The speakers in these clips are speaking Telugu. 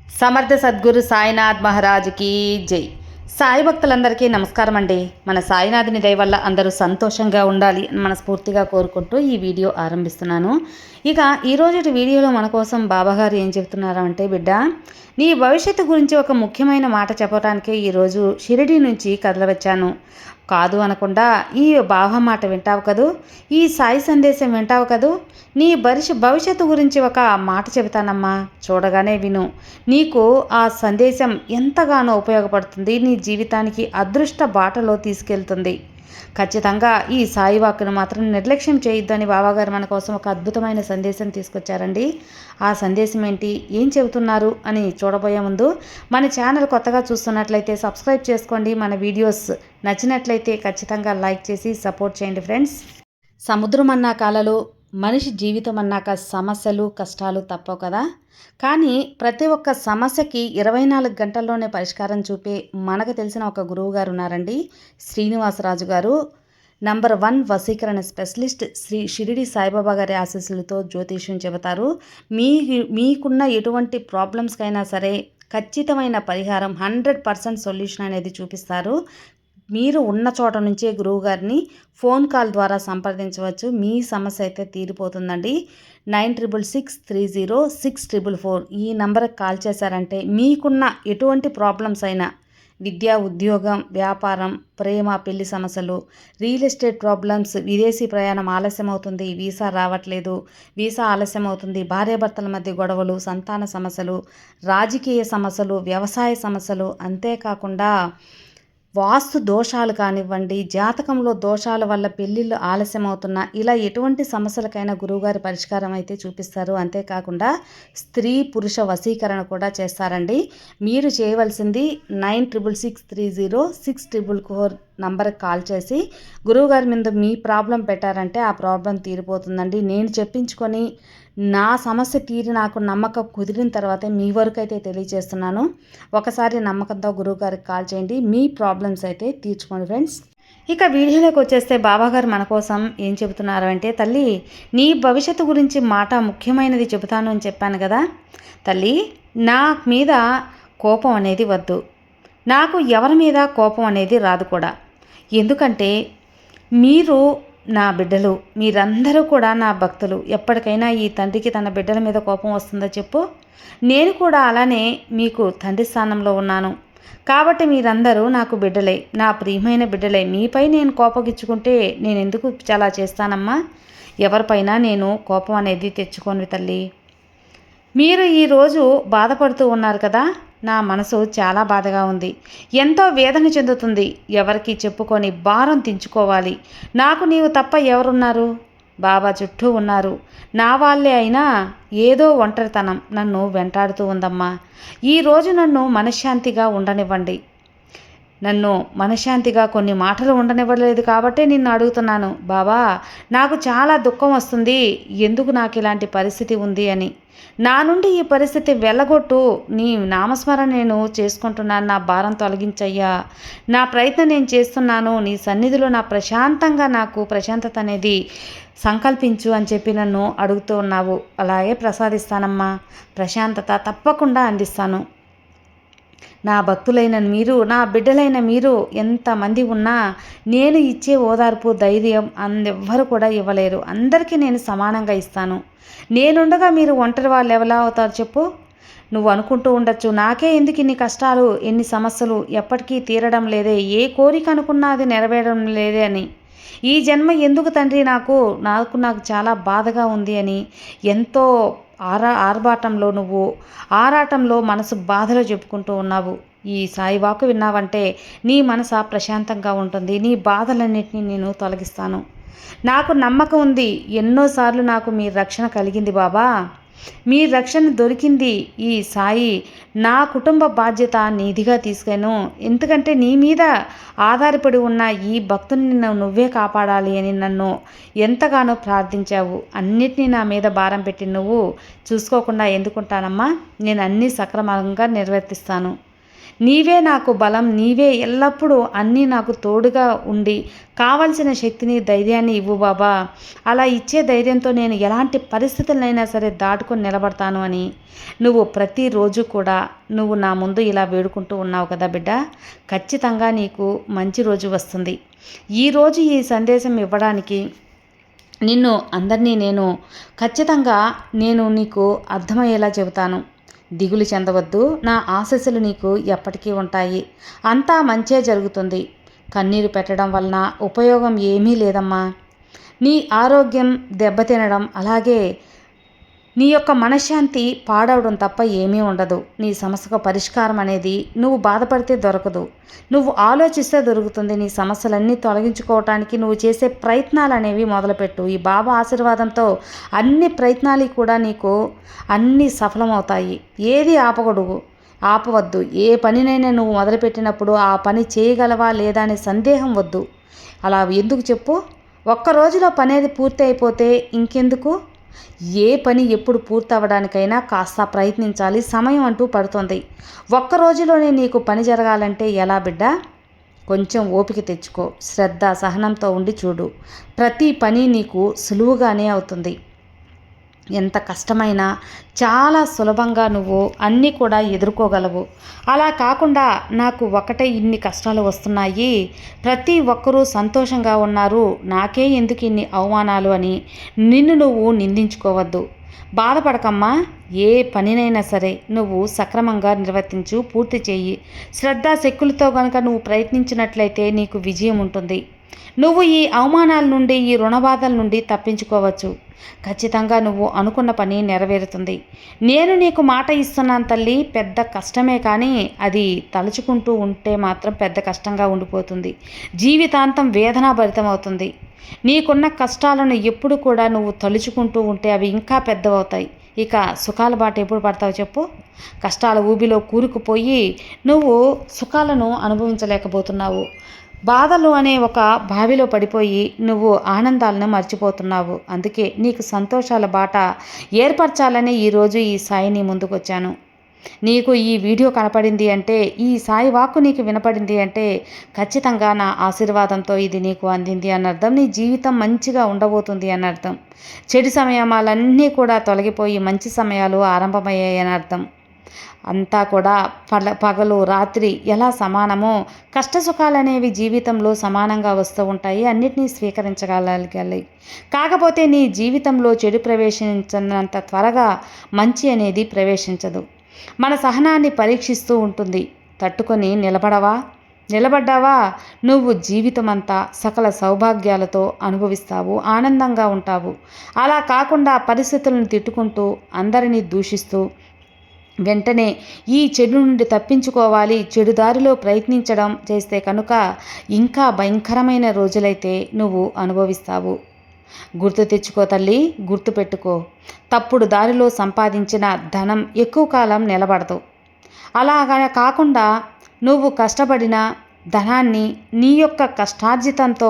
సమర్థ సద్గురు సాయినాథ్ మహారాజ్కి జై. సాయి భక్తులందరికీ నమస్కారం అండి. మన సాయినాథుని దయ వల్ల అందరూ సంతోషంగా ఉండాలి అని మనస్ఫూర్తిగా కోరుకుంటూ ఈ వీడియో ఆరంభిస్తున్నాను. ఇక ఈరోజు వీడియోలో మన కోసం బాబాగారు ఏం చెప్తున్నారా అంటే, బిడ్డ నీ భవిష్యత్తు గురించి ఒక ముఖ్యమైన మాట చెప్పడానికి ఈరోజు షిరిడి నుంచి కదలవచ్చాను. కాదు అనకుండా ఈ బాబా మాట వింటావు కదూ, ఈ సాయి సందేశం వింటావు కదూ, నీ భవిష్యత్తు గురించి ఒక మాట చెబుతానమ్మా, చూడగానే విను. నీకు ఆ సందేశం ఎంతగానో ఉపయోగపడుతుంది, నీ జీవితానికి అదృష్ట బాటలో తీసుకెళ్తుంది. ఖచ్చితంగా ఈ సాయి వాక్కును మాత్రం నిర్లక్ష్యం చేయొద్దని బాబాగారు మన కోసం ఒక అద్భుతమైన సందేశం తీసుకొచ్చారండి. ఆ సందేశం ఏంటి, ఏం చెబుతున్నారు అని చూడబోయే ముందు మన ఛానల్ కొత్తగా చూస్తున్నట్లయితే సబ్స్క్రైబ్ చేసుకోండి. మన వీడియోస్ నచ్చినట్లయితే ఖచ్చితంగా లైక్ చేసి సపోర్ట్ చేయండి ఫ్రెండ్స్. సముద్రం అన్నాక అలలు, మనిషి జీవితం అన్నాక సమస్యలు కష్టాలు తప్పవు కదా. కానీ ప్రతి ఒక్క సమస్యకి 24 గంటల్లోనే పరిష్కారం చూపే మనకు తెలిసిన ఒక గురువు గారు ఉన్నారండి, శ్రీనివాసరాజు గారు. నంబర్ 1 వశీకరణ స్పెషలిస్ట్. శ్రీ షిరిడి సాయిబాబా గారి ఆశీస్సులతో జ్యోతిష్యం చెబుతారు. మీకున్న ఎటువంటి ప్రాబ్లమ్స్కైనా సరే ఖచ్చితమైన పరిహారం 100% సొల్యూషన్ అనేది చూపిస్తారు. మీరు ఉన్న చోట నుంచే గురువుగారిని ఫోన్ కాల్ ద్వారా సంప్రదించవచ్చు. మీ సమస్య అయితే తీరిపోతుందండి. 96630644 ఈ నంబర్కి కాల్ చేశారంటే మీకున్న ఎటువంటి ప్రాబ్లమ్స్ అయినా, విద్య, ఉద్యోగం, వ్యాపారం, ప్రేమ, పెళ్లి సమస్యలు, రియల్ ఎస్టేట్ ప్రాబ్లమ్స్, విదేశీ ప్రయాణం ఆలస్యం అవుతుంది, వీసా రావట్లేదు, వీసా ఆలస్యం అవుతుంది, భార్యాభర్తల మధ్య గొడవలు, సంతాన సమస్యలు, రాజకీయ సమస్యలు, వ్యవసాయ సమస్యలు, అంతేకాకుండా వాస్తు దోషాలు కానివ్వండి, జాతకంలో దోషాల వల్ల పెళ్ళిళ్ళు ఆలస్యం అవుతున్నా, ఇలా ఎటువంటి సమస్యలకైనా గురువుగారి పరిష్కారం అయితే చూపిస్తారు. అంతేకాకుండా స్త్రీ పురుష వశీకరణ కూడా చేస్తారండి. మీరు చేయవలసింది 96630644 నంబర్కి కాల్ చేసి గురువుగారి మీద మీ ప్రాబ్లం పెట్టారంటే ఆ ప్రాబ్లం తీరిపోతుందండి. నేను చెప్పించుకొని నా సమస్య తీరి నాకు నమ్మకం కుదిరిన తర్వాత మీ వరకు అయితే తెలియజేస్తున్నాను. ఒకసారి నమ్మకంతో గురువుగారికి కాల్ చేయండి, మీ ప్రాబ్లమ్స్ అయితే తీర్చుకోండి ఫ్రెండ్స్. ఇక వీడియోలోకి వచ్చేస్తే బాబాగారు మన కోసం ఏం చెబుతున్నారు అంటే, తల్లి నీ భవిష్యత్తు గురించి మాట ముఖ్యమైనది చెబుతాను అని చెప్పాను కదా. తల్లి, నా మీద కోపం అనేది వద్దు, నాకు ఎవరి మీద కోపం అనేది రాదు కూడా. ఎందుకంటే మీరు నా బిడ్డలు, మీరందరూ కూడా నా భక్తులు. ఎప్పటికైనా ఈ తండ్రికి తన బిడ్డల మీద కోపం వస్తుందో చెప్పు. నేను కూడా అలానే మీకు తండ్రి స్థానంలో ఉన్నాను కాబట్టి మీరందరూ నాకు బిడ్డలే, నా ప్రియమైన బిడ్డలే. మీపై నేను కోపగించుకుంటే నేను ఎందుకు చాలా చేస్తానమ్మా? ఎవరిపైనా నేను కోపం అనేది తెచ్చుకోను తల్లి. మీరు ఈరోజు బాధపడుతూ ఉన్నారు కదా, నా మనసు చాలా బాధగా ఉంది, ఎంతో వేదన చెందుతుంది. ఎవరికి చెప్పుకొని భారం దించుకోవాలి. నాకు నీవు తప్ప ఎవరున్నారు? బాబా చుట్టూ ఉన్నారు. నా వాళ్ళే అయినా ఏదో ఒంటరితనం నన్ను వెంటాడుతూ ఉందమ్మా. ఈరోజు నన్ను మనశ్శాంతిగా ఉండనివ్వండి. నన్ను మనశ్శాంతిగా కొన్ని మాటలు ఉండనివ్వలేదు కాబట్టే నిన్ను అడుగుతున్నాను. బాబా, నాకు చాలా దుఃఖం వస్తుంది, ఎందుకు నాకు ఇలాంటి పరిస్థితి ఉంది అని. నా నుండి ఈ పరిస్థితి వెళ్ళగొట్టు. నీ నామస్మరణ నేను చేసుకుంటున్నాను, నా భారం తొలగించయ్యా. నా ప్రయత్నం నేను చేస్తున్నాను, నీ సన్నిధిలో నా నాకు ప్రశాంతత అనేది సంకల్పించు అని చెప్పి నన్ను అడుగుతూ ఉన్నావు. అలాగే ప్రసాదిస్తానమ్మా, ప్రశాంతత తప్పకుండా అందిస్తాను. నా భక్తులైన మీరు, నా బిడ్డలైన మీరు ఎంతమంది ఉన్నా నేను ఇచ్చే ఓదార్పు, ధైర్యం ఎవ్వరు కూడా ఇవ్వలేరు. అందరికీ నేను సమానంగా ఇస్తాను. నేనుండగా మీరు ఒంటరి వాళ్ళు ఎలా అవుతారు చెప్పు? నువ్వు అనుకుంటూ ఉండొచ్చు, నాకే ఎందుకు ఇన్ని కష్టాలు, ఎన్ని సమస్యలు, ఎప్పటికీ తీరడం లేదే, ఏ కోరిక అనుకున్నా అది నెరవేరడం లేదే అని. ఈ జన్మ ఎందుకు తండ్రి, నాకు చాలా బాధగా ఉంది అని ఎంతో ఆర్భాటంలో, నువ్వు ఆరాటంలో, మనసు బాధలో చెప్పుకుంటూ ఉన్నావు. ఈ సాయి వాకు విన్నావంటే నీ మనసు ప్రశాంతంగా ఉంటుంది. నీ బాధలన్నింటినీ నేను తొలగిస్తాను. నాకు నమ్మకం ఉంది, ఎన్నోసార్లు నాకు మీ రక్షణ కలిగింది బాబా, మీ రక్షణ దొరికింది. ఈ సాయి నా కుటుంబ బాధ్యత నీదిగా తీసుకెను. ఎందుకంటే నీ మీద ఆధారపడి ఉన్న ఈ భక్తుని నువ్వే కాపాడాలి అని నన్ను ఎంతగానో ప్రార్థించావు. అన్నిటినీ నా మీద భారం పెట్టి నువ్వు చూసుకోకుండా ఎందుకుంటానమ్మా? నేను అన్నీ సక్రమంగా నిర్వర్తిస్తాను. నీవే నాకు బలం, నీవే ఎల్లప్పుడూ అన్నీ నాకు తోడుగా ఉండి కావలసిన శక్తిని, ధైర్యాన్ని ఇవ్వు బాబా. అలా ఇచ్చే ధైర్యంతో నేను ఎలాంటి పరిస్థితులనైనా సరే దాటుకొని నిలబడతాను అని నువ్వు ప్రతిరోజు కూడా నువ్వు నా ముందు ఇలా వేడుకుంటూ ఉన్నావు కదా బిడ్డ. ఖచ్చితంగా నీకు మంచి రోజు వస్తుంది. ఈరోజు ఈ సందేశం ఇవ్వడానికి అందరినీ నేను ఖచ్చితంగా నీకు అర్థమయ్యేలా చెబుతాను. దిగులు చెందవద్దు, నా ఆశీస్సులు నీకు ఎప్పటికీ ఉంటాయి. అంతా మంచే జరుగుతుంది. కన్నీరు పెట్టడం వలన ఉపయోగం ఏమీ లేదమ్మా. నీ ఆరోగ్యం దెబ్బతినడం, అలాగే నీ యొక్క మనశ్శాంతి పాడవడం తప్ప ఏమీ ఉండదు. నీ సమస్యకు పరిష్కారం అనేది నువ్వు బాధపడితే దొరకదు, నువ్వు ఆలోచిస్తే దొరుకుతుంది. నీ సమస్యలన్నీ తొలగించుకోవటానికి నువ్వు చేసే ప్రయత్నాలు అనేవి మొదలుపెట్టు. ఈ బాబా ఆశీర్వాదంతో అన్ని ప్రయత్నాలు కూడా నీకు అన్నీ సఫలమవుతాయి. ఏది ఆపవద్దు. ఏ పనినైనా నువ్వు మొదలుపెట్టినప్పుడు ఆ పని చేయగలవా లేదా అనే సందేహం వద్దు. అలా ఎందుకు చెప్పు? ఒక్క రోజులో పని అనేది పూర్తి అయిపోతే ఇంకెందుకు? ఏ పని ఎప్పుడు పూర్తవడానికైనా కాస్త ప్రయత్నించాలి. సమయం అంటూ పడుతుంది. ఒక్క రోజులోనే నీకు పని జరగాలంటే ఎలా బిడ్డ? కొంచెం ఓపిక తెచ్చుకో, శ్రద్ధ సహనంతో ఉండి చూడు. ప్రతి పని నీకు సులువుగానే అవుతుంది. ఎంత కష్టమైనా చాలా సులభంగా నువ్వు అన్నీ కూడా ఎదుర్కోగలవు. అలా కాకుండా నాకు ఒకటే ఇన్ని కష్టాలు వస్తున్నాయి, ప్రతి ఒక్కరూ సంతోషంగా ఉన్నారు, నాకే ఎందుకు ఇన్ని అవమానాలు అని నిన్ను నువ్వు నిందించుకోవద్దు. బాధపడకమ్మా. ఏ పనినైనా సరే నువ్వు సక్రమంగా నిర్వర్తించు, పూర్తి చేయి. శ్రద్ధాశక్తులతో కనుక నువ్వు ప్రయత్నించినట్లయితే నీకు విజయం ఉంటుంది. నువ్వు ఈ అవమానాల నుండి, ఈ రుణబాధల నుండి తప్పించుకోవచ్చు. ఖచ్చితంగా నువ్వు అనుకున్న పని నెరవేరుతుంది. నేను నీకు మాట ఇస్తున్నాను తల్లి. పెద్ద కష్టమే, కానీ అది తలుచుకుంటూ ఉంటే మాత్రం పెద్ద కష్టంగా ఉండిపోతుంది. జీవితాంతం వేదనాభరితం అవుతుంది. నీకున్న కష్టాలను ఎప్పుడు కూడా నువ్వు తలుచుకుంటూ ఉంటే అవి ఇంకా పెద్దవవుతాయి. ఇక సుఖాల బాట ఎప్పుడు పడతావు చెప్పు? కష్టాల ఊబిలో కూరుకుపోయి నువ్వు సుఖాలను అనుభవించలేకపోతున్నావు. బాధలు అనే ఒక బావిలో పడిపోయి నువ్వు ఆనందాలను మర్చిపోతున్నావు. అందుకే నీకు సంతోషాల బాట ఏర్పరచాలని ఈరోజు ఈ సాయి నీ ముందుకొచ్చాను. నీకు ఈ వీడియో కనపడింది అంటే, ఈ సాయి వాక్కు నీకు వినపడింది అంటే ఖచ్చితంగా నా ఆశీర్వాదంతో ఇది నీకు అందింది అన్నర్థం. నీ జీవితం మంచిగా ఉండబోతుంది అన్నర్థం. చెడు సమయాలన్నీ కూడా తొలగిపోయి మంచి సమయాలు ఆరంభమయ్యాయి అని అర్థం. అంతా కూడా పగలు రాత్రి ఎలా సమానమో కష్టసుఖాలు అనేవి జీవితంలో సమానంగా వస్తూ ఉంటాయి. అన్నిటినీ స్వీకరించగలగాలి. కాకపోతే నీ జీవితంలో చెడు ప్రవేశించినంత త్వరగా మంచి అనేది ప్రవేశించదు. మన సహనాన్ని పరీక్షిస్తూ ఉంటుంది. తట్టుకొని నిలబడ్డావా నువ్వు జీవితమంతా సకల సౌభాగ్యాలతో అనుభవిస్తావు, ఆనందంగా ఉంటావు. అలా కాకుండా పరిస్థితులను తిట్టుకుంటూ, అందరినీ దూషిస్తూ వెంటనే ఈ చెడు నుండి తప్పించుకోవాలి, చెడు దారిలో ప్రయత్నించడం చేస్తే కనుక ఇంకా భయంకరమైన రోజులైతే నువ్వు అనుభవిస్తావు. గుర్తు తెచ్చుకో తల్లి, గుర్తుపెట్టుకో. తప్పుడు దారిలో సంపాదించిన ధనం ఎక్కువ కాలం నిలబడదు. అలాగా కాకుండా నువ్వు కష్టపడిన ధనాన్ని, నీ యొక్క కష్టార్జితంతో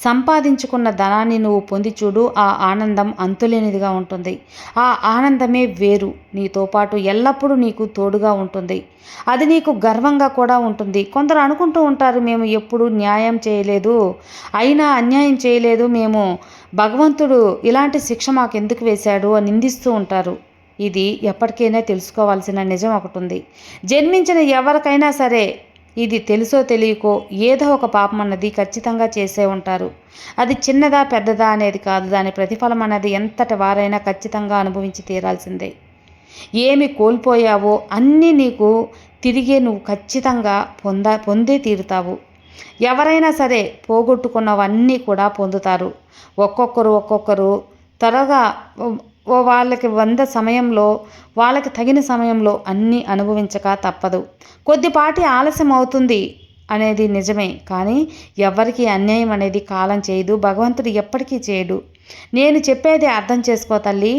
సంపాదించుకున్న ధనాన్ని నువ్వు పొంది చూడు. ఆ ఆనందం అంతులేనిదిగా ఉంటుంది. ఆ ఆనందమే వేరు. నీతో పాటు ఎల్లప్పుడూ నీకు తోడుగా ఉంటుంది. అది నీకు గర్వంగా కూడా ఉంటుంది. కొందరు అనుకుంటూ ఉంటారు, మేము ఎప్పుడు న్యాయం చేయలేదు, అయినా అన్యాయం చేయలేదు, మేము భగవంతుడు ఇలాంటి శిక్ష మాకెందుకు వేశాడు అని నిందిస్తూ ఉంటారు. ఇది ఎప్పటికైనా తెలుసుకోవాల్సిన నిజం ఒకటి ఉంది. జన్మించిన ఎవరికైనా సరే ఇది తెలుసో తెలియకో ఏదో ఒక పాపం అన్నది ఖచ్చితంగా చేసే ఉంటారు. అది చిన్నదా పెద్దదా అనేది కాదు, దాని ప్రతిఫలం అన్నది ఎంతటి వారైనా ఖచ్చితంగా అనుభవించి తీరాల్సిందే. ఏమి కోల్పోయావో అన్నీ నీకు తిరిగే నువ్వు ఖచ్చితంగా పొందే తీరుతావు. ఎవరైనా సరే పోగొట్టుకున్నవన్నీ కూడా పొందుతారు. ఒక్కొక్కరు త్వరగా వాళ్ళకి వాళ్ళకి తగిన సమయంలో అన్నీ అనుభవించక తప్పదు. కొద్దిపాటి ఆలస్యం అవుతుంది అనేది నిజమే, కానీ ఎవరికి అన్యాయం అనేది కాలం చేయదు, భగవంతుడు ఎప్పటికీ చేయడు. నేను చెప్పేది అర్థం చేసుకో తల్లి.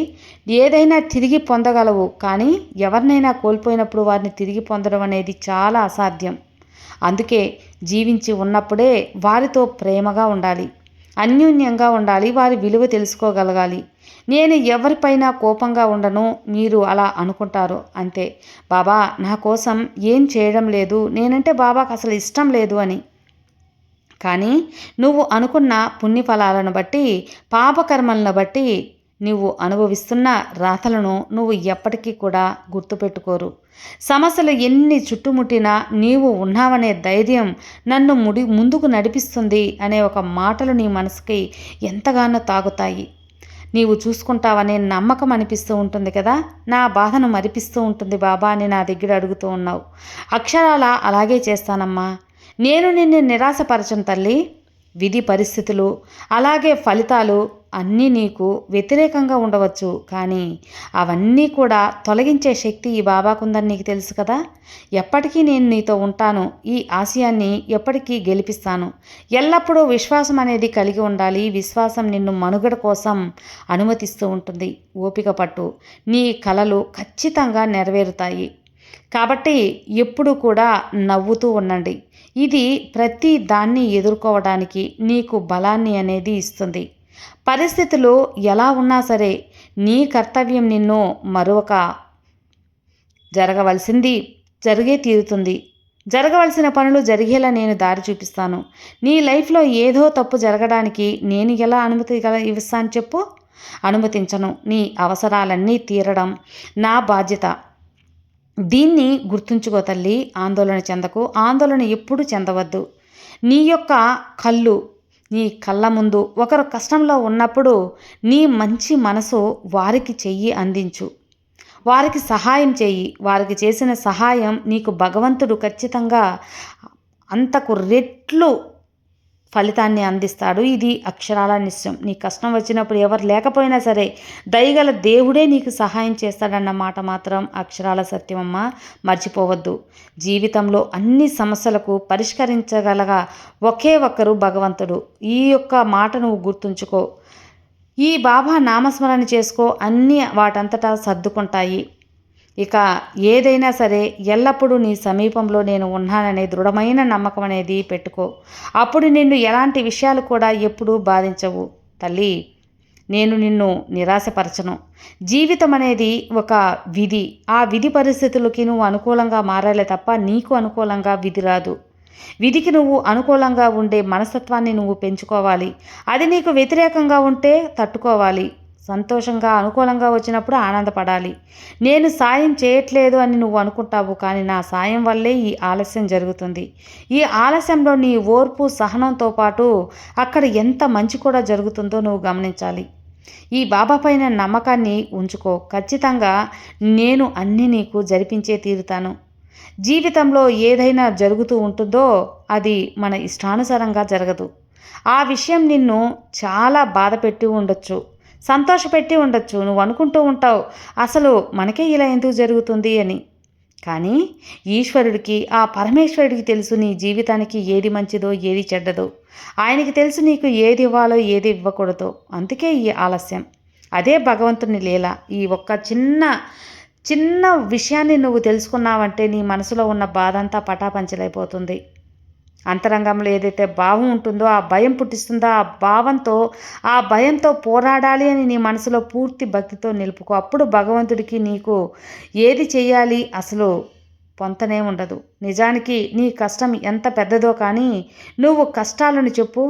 ఏదైనా తిరిగి పొందగలవు, కానీ ఎవరినైనా కోల్పోయినప్పుడు వారిని తిరిగి పొందడం అనేది చాలా అసాధ్యం. అందుకే జీవించి ఉన్నప్పుడే వారితో ప్రేమగా ఉండాలి, అన్యోన్యంగా ఉండాలి, వారి విలువ తెలుసుకోగలగాలి. నేను ఎవరిపైన కోపంగా ఉండను, మీరు అలా అనుకుంటారు అంతే. బాబా నా కోసం ఏం చేయడం లేదు, నేనంటే బాబాకు అసలు ఇష్టం లేదు అని. కానీ నువ్వు అనుకున్న పుణ్యఫలాలను బట్టి, పాపకర్మలను బట్టి నువ్వు అనుభవిస్తున్న రాతలను నువ్వు ఎప్పటికీ కూడా గుర్తుపెట్టుకోరు. సమస్యలు ఎన్ని చుట్టుముట్టినా నీవు ఉన్నావనే ధైర్యం నన్ను ముందుకు నడిపిస్తుంది అనే ఒక మాటలు నీ మనసుకి ఎంతగానో తాగుతాయి. నీవు చూసుకుంటావనే నమ్మకం అనిపిస్తూ ఉంటుంది కదా. నా బాధను మరిపిస్తూ ఉంటుంది బాబా అని నా దగ్గర అడుగుతూ ఉన్నావు. అక్షరాల అలాగే చేస్తానమ్మా. నేను నిన్ను నిరాశపరచను తల్లి. విధి పరిస్థితులు అలాగే ఫలితాలు అన్నీ నీకు వ్యతిరేకంగా ఉండవచ్చు, కానీ అవన్నీ కూడా తొలగించే శక్తి ఈ బాబాకుందని నీకు తెలుసు కదా. ఎప్పటికీ నేను నీతో ఉంటాను. ఈ ఆశయాన్ని ఎప్పటికీ గెలిపిస్తాను. ఎల్లప్పుడూ విశ్వాసం అనేది కలిగి ఉండాలి. విశ్వాసం నిన్ను మనుగడ కోసం అనుమతిస్తూ ఉంటుంది. ఓపిక పట్టు, నీ కలలు ఖచ్చితంగా నెరవేరుతాయి. కాబట్టి ఎప్పుడు కూడా నవ్వుతూ ఉండండి. ఇది ప్రతి దాన్ని ఎదుర్కోవడానికి నీకు బలాన్ని అనేది ఇస్తుంది. పరిస్థితులు ఎలా ఉన్నా సరే నీ కర్తవ్యం నిన్ను మరొక జరగవలసింది జరిగే తీరుతుంది. జరగవలసిన పనులు జరిగేలా నేను దారి చూపిస్తాను. నీ లైఫ్లో ఏదో తప్పు జరగడానికి నేను ఎలా అనుమతి ఇస్తాను చెప్పు? అనుమతించను. నీ అవసరాలన్నీ తీరడం నా బాధ్యత. దీన్ని గుర్తుంచుకో తల్లి. ఆందోళన చెందకు. ఆందోళన ఎప్పుడు చెందవద్దు. నీ యొక్క కళ్ళు, నీ కళ్ళ ముందు ఒకరు కష్టంలో ఉన్నప్పుడు నీ మంచి మనసు వారికి చెయ్యి అందించు. వారికి సహాయం చెయ్యి. వారికి చేసిన సహాయం నీకు భగవంతుడు ఖచ్చితంగా అంతకు రెట్లు ఫలితాన్ని అందిస్తాడు. ఇది అక్షరాల నిశ్చయం. నీ కష్టం వచ్చినప్పుడు ఎవరు లేకపోయినా సరే దయగల దేవుడే నీకు సహాయం చేస్తాడన్న మాట మాత్రం అక్షరాల సత్యమమ్మ. మర్చిపోవద్దు. జీవితంలో అన్ని సమస్యలకు పరిష్కరించగలగా ఒకే ఒక్కరు భగవంతుడు. ఈ యొక్క మాట నువ్వు గుర్తుంచుకో. ఈ బాబా నామస్మరణ చేసుకో. అన్నీ వాటంతటా సర్దుకుంటాయి. ఇక ఏదైనా సరే ఎల్లప్పుడూ నీ సమీపంలో నేను ఉన్నాననే దృఢమైన నమ్మకం అనేది పెట్టుకో. అప్పుడు నిన్ను ఎలాంటి విషయాలు కూడా ఎప్పుడూ బాధించవు తల్లి. నేను నిన్ను నిరాశపరచను. జీవితం అనేది ఒక విధి. ఆ విధి పరిస్థితులకి నువ్వు అనుకూలంగా మారాలే తప్ప నీకు అనుకూలంగా విధి రాదు. విధికి నువ్వు అనుకూలంగా ఉండే మనస్తత్వాన్ని నువ్వు పెంచుకోవాలి. అది నీకు వ్యతిరేకంగా ఉంటే తట్టుకోవాలి. సంతోషంగా అనుకూలంగా వచ్చినప్పుడు ఆనందపడాలి. నేను సాయం చేయట్లేదు అని నువ్వు అనుకుంటావు, కానీ నా సాయం వల్లే ఈ ఆలస్యం జరుగుతుంది. ఈ ఆలస్యంలో నీ ఓర్పు సహనంతో పాటు అక్కడ ఎంత మంచి కూడా జరుగుతుందో నువ్వు గమనించాలి. ఈ బాబా పైన నమ్మకాన్ని ఉంచుకో. ఖచ్చితంగా నేను అన్నీ నీకు జరిపించే తీరుతాను. జీవితంలో ఏదైనా జరుగుతూ ఉంటుందో అది మన ఇష్టానుసారంగా జరగదు. ఆ విషయం నిన్ను చాలా బాధ పెట్టి ఉండొచ్చు, సంతోషపెట్టి ఉండొచ్చు. నువ్వు అనుకుంటూ ఉంటావు అసలు మనకే ఇలా ఎందుకు జరుగుతుంది అని. కానీ ఈశ్వరుడికి, ఆ పరమేశ్వరుడికి తెలుసు నీ జీవితానికి ఏది మంచిదో ఏది చెడ్డదో. ఆయనకి తెలుసు నీకు ఏది ఇవ్వాలో ఏది ఇవ్వకూడదో. అందుకే ఈ ఆలస్యం. అదే భగవంతుని లీల. ఈ ఒక్క చిన్న విషయాన్ని నువ్వు తెలుసుకున్నావంటే నీ మనసులో ఉన్న బాధ అంతా పటాపంచలైపోతుంది. అంతరంగంలో ఏదైతే భావం ఉంటుందో ఆ భయం పుట్టిస్తుందో ఆ భయంతో పోరాడాలి అని నీ మనసులో పూర్తి భక్తితో నిలుపుకో. అప్పుడు భగవంతుడికి నీకు ఏది చెయ్యాలి అసలు పొంతనే ఉండదు. నిజానికి నీ కష్టం ఎంత పెద్దదో కానీ నువ్వు కష్టాలను చెప్పు.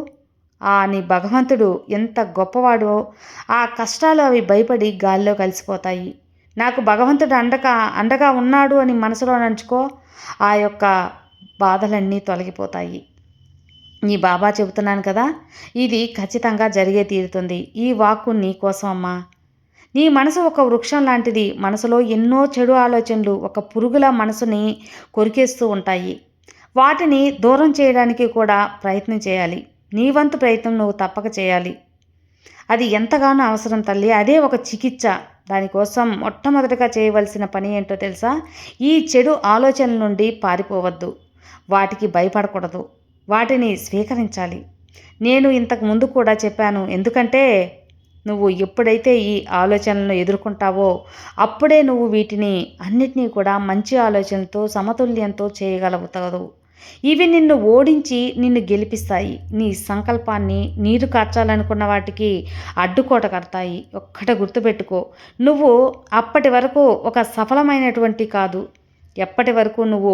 నీ భగవంతుడు ఎంత గొప్పవాడో ఆ కష్టాలు అవి భయపడి గాల్లో కలిసిపోతాయి. నాకు భగవంతుడు అండగా ఉన్నాడు అని మనసులో నంచుకో. ఆ యొక్క బాధలన్నీ తొలగిపోతాయి. నీ బాబా చెబుతున్నాను కదా, ఇది ఖచ్చితంగా జరిగే తీరుతుంది. ఈ వాక్కు నీ కోసం అమ్మా. నీ మనసు ఒక వృక్షం లాంటిది. మనసులో ఎన్నో చెడు ఆలోచనలు ఒక పురుగుల మనసుని కొరికేస్తూ ఉంటాయి. వాటిని దూరం చేయడానికి కూడా ప్రయత్నం చేయాలి. నీ వంతు ప్రయత్నం నువ్వు తప్పక చేయాలి. అది ఎంతగానో అవసరం తల్లి. అదే ఒక చికిత్స. దానికోసం మొట్టమొదటిగా చేయవలసిన పని ఏంటో తెలుసా? ఈ చెడు ఆలోచనల నుండి పారిపోవద్దు. వాటికి భయపడకూడదు. వాటిని స్వీకరించాలి. నేను ఇంతకు ముందు కూడా చెప్పాను. ఎందుకంటే నువ్వు ఎప్పుడైతే ఈ ఆలోచనలను ఎదుర్కొంటావో అప్పుడే నువ్వు వీటిని అన్నిటినీ కూడా మంచి ఆలోచనలతో సమతుల్యంతో చేయగలుగుతావు. ఇవి నిన్ను ఓడించి నిన్ను గెలిపిస్తాయి. నీ సంకల్పాన్ని నీరు కార్చాలనుకున్న వాటికి అడ్డుకోట కడతాయి. ఒక్కటి గుర్తుపెట్టుకో, నువ్వు అప్పటి వరకు ఒక సఫలమైనటువంటి కాదు, ఎప్పటి వరకు నువ్వు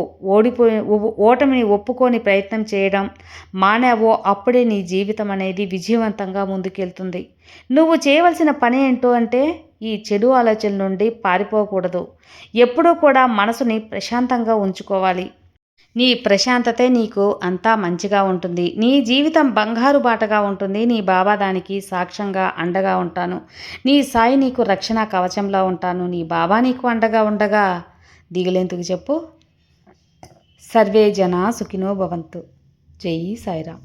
ఓటమిని ఒప్పుకొని ప్రయత్నం చేయడం మానావో అప్పుడే నీ జీవితం అనేది విజయవంతంగా ముందుకెళ్తుంది. నువ్వు చేయవలసిన పని ఏంటో అంటే ఈ చెడు ఆలోచనల నుండి పారిపోకూడదు. ఎప్పుడూ కూడా మనసుని ప్రశాంతంగా ఉంచుకోవాలి. నీ ప్రశాంతతే నీకు అంతా మంచిగా ఉంటుంది. నీ జీవితం బంగారు బాటగా ఉంటుంది. నీ బాబా దానికి సాక్ష్యంగా అండగా ఉంటాను. నీ సాయి నీకు రక్షణ కవచంలా ఉంటాను. నీ బాబా నీకు అండగా ఉండగా దిగులెందుకు చెప్పు. సర్వే జనా సుఖినో భవంతు. జై సాయిరామ్.